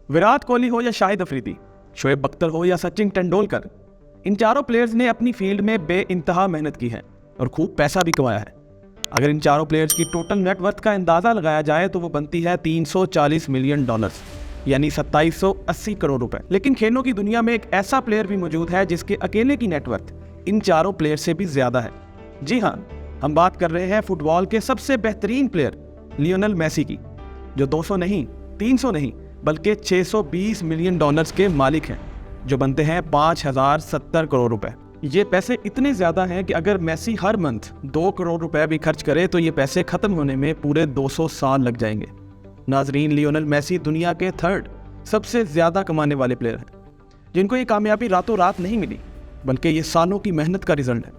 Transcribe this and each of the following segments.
विराट कोहली हो या शाहिद अफरीदी, शोएब अख्तर हो या सचिन तेंदुलकर, इन चारों प्लेयर्स ने अपनी फील्ड में बेइंतहा मेहनत की है और खूब पैसा भी कमाया है। अगर इन चारों प्लेयर्स की टोटल नेटवर्थ का अंदाज़ा लगाया जाए तो वो बनती है $340 मिलियन, यानी 2780 करोड़ रुपए। लेकिन खेलों की दुनिया में एक ऐसा प्लेयर भी मौजूद है जिसके अकेले की नेटवर्थ इन चारों प्लेयर से भी ज्यादा है। जी हाँ, हम बात कर रहे हैं फुटबॉल के सबसे बेहतरीन प्लेयर लियोनेल मेसी की, जो 200 नहीं, 300 नहीं, बल्कि $620 मिलियन के मालिक हैं, जो बनते हैं 5070 करोड़ रुपए। ये पैसे इतने ज्यादा हैं कि अगर मेसी हर मंथ 2 करोड़ रुपए भी खर्च करे तो ये पैसे खत्म होने में पूरे 200 साल लग जाएंगे। नाजरीन, लियोनेल मेसी दुनिया के थर्ड सबसे ज्यादा कमाने वाले प्लेयर हैं, जिनको ये कामयाबी रातों रात नहीं मिली, बल्कि ये सालों की मेहनत का रिजल्ट है,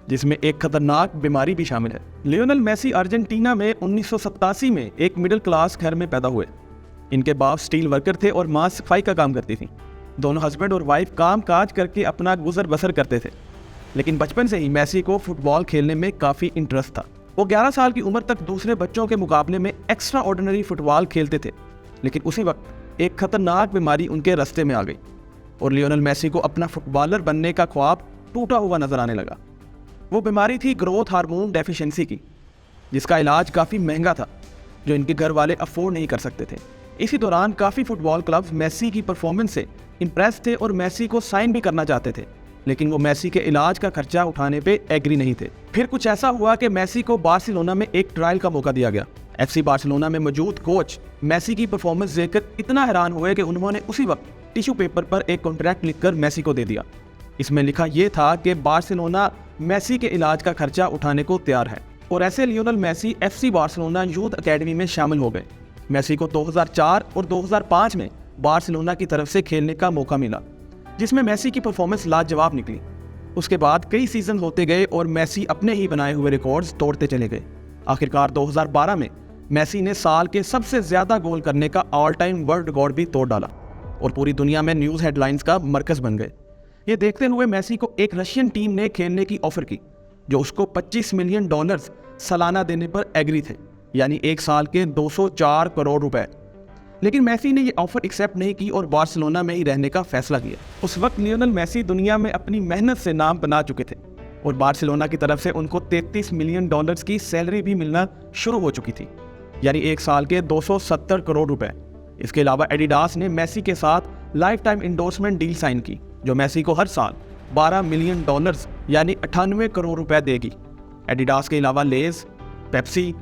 जिसमें एक खतरनाक बीमारी भी शामिल है। लियोनेल मेसी अर्जेंटीना में 1987 में एक मिडिल क्लास घर में पैदा हुए। इनके बाप स्टील वर्कर थे और माँ सफाई का काम करती थी। दोनों हस्बैंड और वाइफ काम काज करके अपना गुजर बसर करते थे। लेकिन बचपन से ही मेसी को फुटबॉल खेलने में काफ़ी इंटरेस्ट था। वो 11 साल की उम्र तक दूसरे बच्चों के मुकाबले में एक्स्ट्रा ऑर्डिनरी फुटबॉल खेलते थे। लेकिन उसी वक्त एक खतरनाक बीमारी उनके रास्ते में आ गई और लियोनेल मेसी को अपना फुटबॉलर बनने का ख्वाब टूटा हुआ नजर आने लगा। वो बीमारी थी ग्रोथ हार्मोन डेफिशिएंसी की, जिसका इलाज काफ़ी महंगा था, जो इनके घर वाले अफोर्ड नहीं कर सकते थे। इसी दौरान काफ़ी फुटबॉल क्लब्स मेसी की परफॉर्मेंस से इम्प्रेस थे और मेसी को साइन भी करना चाहते थे, लेकिन वो मेसी के इलाज का खर्चा उठाने पे एग्री नहीं थे। फिर कुछ ऐसा हुआ कि मेसी को बार्सिलोना में एक ट्रायल का मौका दिया गया। FC बार्सिलोना में मौजूद कोच मेसी की परफॉर्मेंस देखकर इतना हैरान हुए कि उन्होंने उसी वक्त टिश्यू पेपर पर एक कॉन्ट्रैक्ट लिखकर मेसी को दे दिया। इसमें लिखा यह था कि बार्सिलोना मेसी के इलाज का खर्चा उठाने को तैयार है। और ऐसे Lionel Messi FC Barcelona youth academy में शामिल हो गए। मेसी को 2004 और 2005 में बार्सिलोना की तरफ से खेलने का मौका मिला, जिसमें मेसी की परफॉर्मेंस लाजवाब निकली। उसके बाद कई सीजन होते गए और मेसी अपने ही बनाए हुए रिकॉर्ड्स तोड़ते चले गए। आखिरकार 2012 में मेसी ने साल के सबसे ज्यादा गोल करने का ऑल टाइम वर्ल्ड रिकॉर्ड भी तोड़ डाला और पूरी दुनिया में न्यूज़ हेडलाइंस का मरकज बन गए। ये देखते हुए मेसी को एक रशियन टीम ने खेलने की ऑफर की, जो उसको $25 मिलियन सालाना देने पर एग्री थे, यानी एक साल के 204 करोड़ रुपए। लेकिन मेसी ने ये ऑफर एक्सेप्ट नहीं की और बार्सिलोना में ही रहने का फैसला किया। उस वक्त लियोनेल मेसी दुनिया में अपनी मेहनत से नाम बना चुके थे और बार्सिलोना की तरफ से उनको $33 मिलियन की सैलरी भी मिलना शुरू हो चुकी थी, यानी एक साल के 270 करोड़ रुपए। इसके अलावा एडिडास ने मेसी के साथ lifetime endorsement deal sign की, जो मेसी को हर साल $12 मिलियन यानी 98 करोड़ रुपए देगी। एडिडास के अलावा लेज, पेप्सी,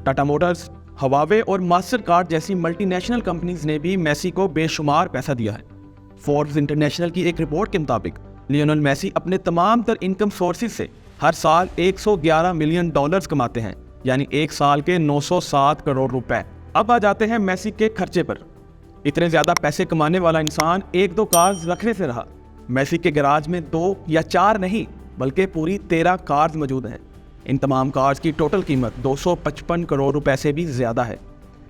टाटा मोटर्स, हवावे और मास्टर कार्ड जैसी मल्टीनेशनल कंपनीज ने भी मेसी को बेशुमार पैसा दिया है। फोर्ब्स इंटरनेशनल की एक रिपोर्ट के मुताबिक लियोनेल मेसी अपने तमाम तर इनकम सोर्सेज से हर साल $111 मिलियन कमाते हैं, यानी एक साल के 907 करोड़ रुपए। अब आ जाते हैं मेसी के खर्चे पर। इतने ज्यादा पैसे कमाने वाला इंसान 1-2 कार्स रखने से रहा। मेसी के गैराज में 2 या 4 नहीं, बल्कि पूरी 13 कार्स मौजूद हैं। इन तमाम कार्स की टोटल कीमत 255 करोड़ रुपए से भी ज्यादा है,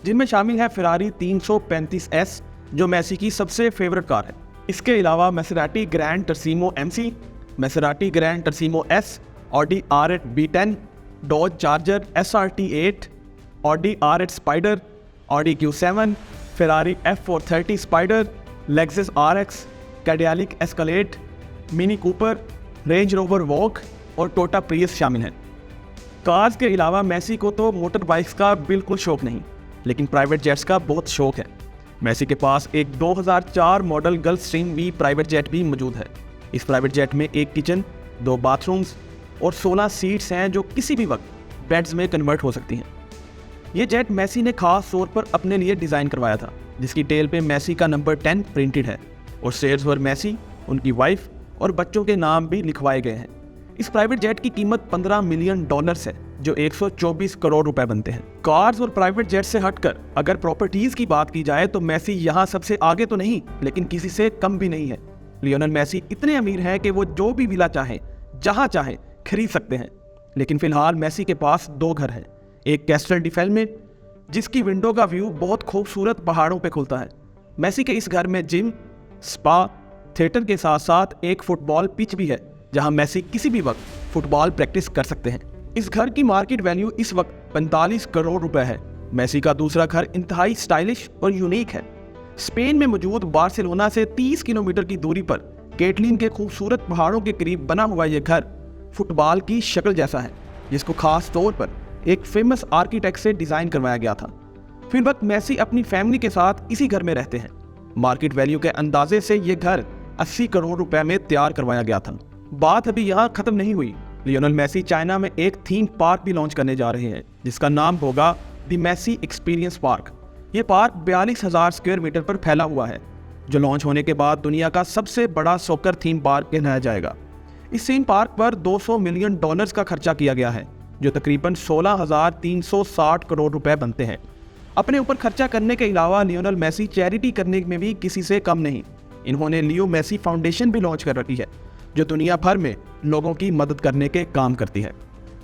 जिनमें शामिल है फेरारी 335S, जो मेसी की सबसे फेवरेट कार है। इसके अलावा Maserati Grand Turismo MC, Maserati Grand Turismo S, Audi R8 B10, Dodge Charger SRT8, Audi R8 Spyder, Audi Q7, Ferrari F430 Spider, Lexus RX, Cadillac Escalade, Mini Cooper, Range Rover Vogue और Toyota Prius शामिल हैं। Cars के अलावा Messi को तो motor bikes का बिल्कुल शौक नहीं, लेकिन प्राइवेट जेट्स का बहुत शौक है। मेसी के पास एक 2004 model Gulfstream V private jet भी मौजूद है। इस प्राइवेट जेट में एक किचन, 2 बाथरूम्स और 16 सीट्स हैं, जो किसी भी वक्त बेड्स में कन्वर्ट हो सकती हैं। ये जेट मेसी ने खास तौर पर अपने लिए डिज़ाइन करवाया था, जिसकी टेल पे मेसी का नंबर 10 प्रिंटेड है और शेयर्स पर मेसी, उनकी वाइफ और बच्चों के नाम भी लिखवाए गए हैं। इस प्राइवेट जेट की कीमत $15 मिलियन है, जो 124 करोड़ रुपए बनते हैं। कार्स और प्राइवेट जेट से हटकर अगर प्रॉपर्टीज की बात की जाए तो मेसी यहाँ सबसे आगे तो नहीं, लेकिन किसी से कम भी नहीं है। लियोनेल मेसी इतने अमीर हैं कि वो जो भी विला चाहें, जहां चाहें खरीद सकते हैं। लेकिन फिलहाल मेसी के पास 2 घर हैं, एक कैस्टल डिफेल में, जिसकी विंडो का व्यू बहुत खूबसूरत पहाड़ों पे खुलता है। मेसी के इस घर में जिम, स्पा, थिएटर के साथ साथ एक फुटबॉल पिच भी है, जहां मेसी किसी भी वक्त फुटबॉल प्रैक्टिस कर सकते हैं। इस घर की मार्केट वैल्यू इस वक्त 45 करोड़ रुपए है। मेसी का दूसरा घर इंतहाई स्टाइलिश और यूनिक है। स्पेन में मौजूद बार्सिलोना से 30 किलोमीटर की दूरी पर कैटलिन के खूबसूरत पहाड़ों के करीब बना हुआ यह घर फुटबॉल की शक्ल जैसा है, जिसको खास तौर पर एक फेमस आर्किटेक्ट से डिजाइन करवाया गया था। फिर वक्त मेसी अपनी फैमिली के साथ इसी घर में रहते हैं। मार्केट वैल्यू के अंदाजे से यह घर 80 करोड़ रुपए में तैयार करवाया गया था। बात अभी यहाँ खत्म नहीं हुई। लियोनेल मेसी चाइना में एक थीम पार्क भी लॉन्च करने जा रहे हैं, जिसका नाम होगा द मेसी एक्सपीरियंस पार्क। ये पार्क 42,000 स्क्वायर मीटर पर फैला हुआ है, जो लॉन्च होने के बाद दुनिया का सबसे बड़ा सॉकर थीम पार्क कहलाया जाएगा। इस थीम पार्क पर $200 मिलियन का खर्चा किया गया है, जो तकरीबन 16,360 करोड़ रुपए बनते हैं। अपने ऊपर खर्चा करने के अलावा लियोनेल मेसी चैरिटी करने में भी किसी से कम नहीं। इन्होंने लियो मेसी फाउंडेशन भी लॉन्च कर रखी है, जो दुनिया भर में लोगों की मदद करने के काम करती है।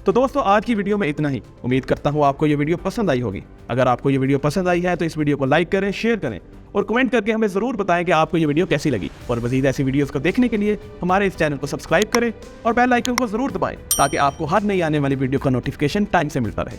तो दोस्तों, आज की वीडियो में इतना ही। उम्मीद करता हूँ आपको ये वीडियो पसंद आई होगी। अगर आपको ये वीडियो पसंद आई है तो इस वीडियो को लाइक करें, शेयर करें और कमेंट करके हमें ज़रूर बताएं कि आपको ये वीडियो कैसी लगी। और मज़ीद ऐसी वीडियोस को देखने के लिए हमारे इस चैनल को सब्सक्राइब करें और बेल आइकन को ज़रूर दबाएं, ताकि आपको हर नई आने वाली वीडियो का नोटिफिकेशन टाइम से मिलता रहे।